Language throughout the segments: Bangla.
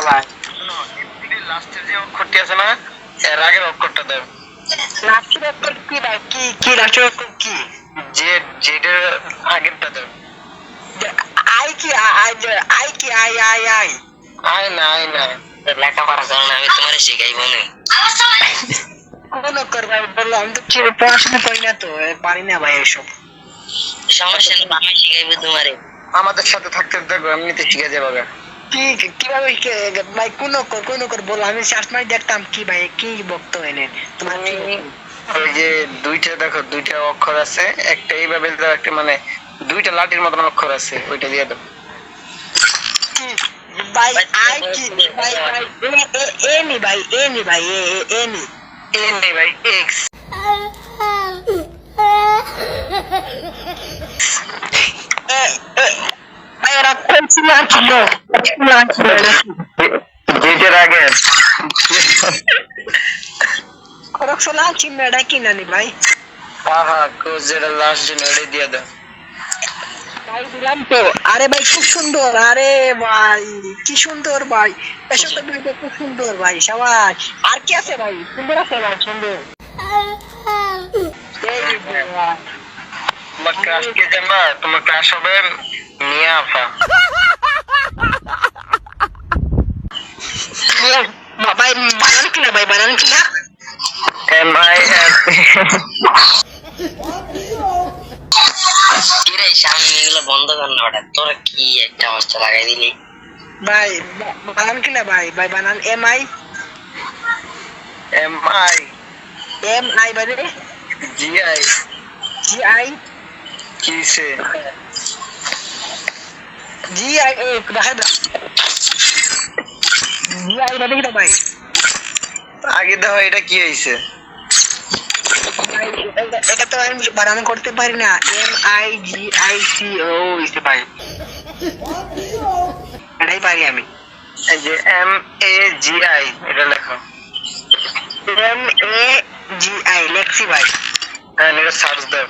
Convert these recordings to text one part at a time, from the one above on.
ভাই লাস্টের যে অক্ষরটি আছে না এর আগের অক্ষরটা দাও। লাস্টের অক্ষর কি ভাই? কি কি লাস্টের অক্ষর কি? যেটার আগেরটা দাও। আই কি আই কি আই আই আই আয় না লেখাপড়া করো না, আমি তোমার শিখাইবো না। কোন অক্ষর ভাই বললো? আমি তো পড়াশোনা করি না, তো পারি না ভাই এসব। সমস্যা নেই, আমি শিখাইবো তোমারে। আমাদের সাথে থাকতে দেখো এমনিতে শিখে যাবে। কি কিভাবে ভাই? কোন অক্ষর বলো, আমি সার্চ মারি দেখতাম কি ভাই, কি বক্তব্য এনে তোমার কি? ওই যে দুইটা দেখো, দুইটা অক্ষর আছে, একটা এইভাবে দাও, একটা মানে দুইটা লাঠির মতন অক্ষর আছে, ওইটা দিয়ে দাও। ভাই আই কি ভাই? ভাই এ নি ভাই, এ নি ভাই, এ নি এ নেই ভাই, এক্স। ভাই ওরা পেন্সিল আনছিল, যেটার আগে করকশন আনছিল, এটা কি নানি ভাই? কোচ যেটা লাস্ট জন ওইটাই দিয়ে দাও। ভাই দিলাম তো। আরে ভাই খুব সুন্দর, আরে ভাই কি সুন্দর ভাই, এসব তো দুইটা খুব সুন্দর ভাই, সাবাস। আর কি আছে ভাই? সুন্দর আছে ভাই, সুন্দর। এই যে ভাই, তোমার ক্রাশ কে জানবা? তোমার ক্রাশ হবে মিয়া আফা। ভাই বানান কিনা ভাই, বানান কিনা? MIF। কিরে সামনে এগুলো বন্ধ কর না, ওটা তোর কি একটা অবস্থা লাগাই দিলি। ভাই বানান কিনা ভাই? ভাই বানান MI বাদে GI GI কিসে GI ভাই GI বাদে কিনা ভাই? আগে দেখো এটা কি হয়েছে। এটা তো আমি বানান করতে পারি না। MIGICO হইছে ভাই, এটাই পারি আমি। এই যে MAGI এটা লেখো। MAGI লেখছি ভাই। হ্যাঁ এটা সার্চ দাও।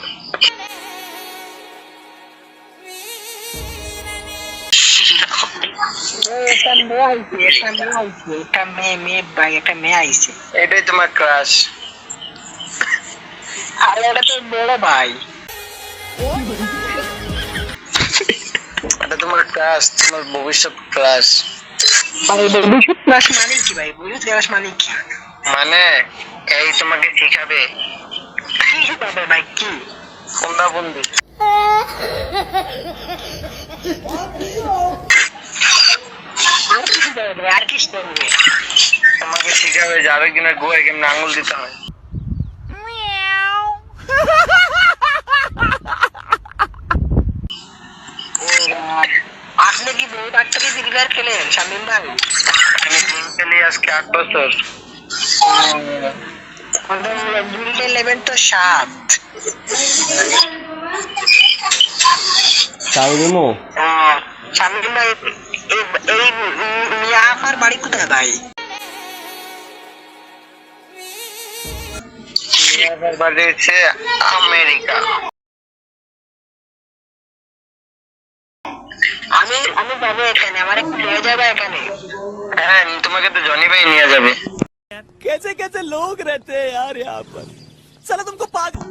এটা মেয়ে ভাই, এটা মেয়ে আইছে। এটাই তোমার ক্রাশ। আরে এটা তো বড় ভাই। এটা তোমার ক্রাশ, তোমার ভবিষ্যৎ ক্রাশ। ভাই ভবিষ্যৎ ক্লাস মানে কি ভাই? ভবিষ্যৎ ক্লাস মানে কি? মানে এই তোমাকে শিখাবে কি শিখাবে ভাই? কি কোনটা বন্ধু। আর কি শিখাবে ভাই? আর কি শিখাবে? তোমাকে শিখাবে যে আরেকজনের গোয়ায় কেমনে আঙুল দিতে হয়। আপনি কি বহু ডাক্তারি ফ্রি খেলেন শামিম ভাই? আমি গেম খেলি আজকে 8 বছর। গিল্ডের লেভেল তো 7। চাউরিমো শামিম ভাই এই মিয়া আমার বাড়ি কোথায় ভাই? মিয়াদের বাড়ি হচ্ছে আমেরিকা। আমি যাবো এখানে, আমার একটু নিয়ে যাবে এখানে। হ্যাঁ তোমাকে তো জনি ভাই নিয়ে যাবে। कैसे कैसे लोग रहते हैं यार यहाँ पर, साला तुमको पागल।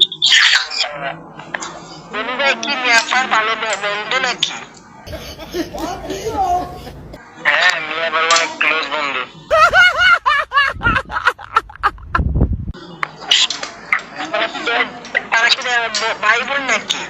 বলু ভাই কি মিয়া আপনার ভালো বন্ধু নাকি? হ্যাঁ মিয়া আমার অনেক ক্লোজ বন্ধু। তারা কি ভাই বোন নাকি?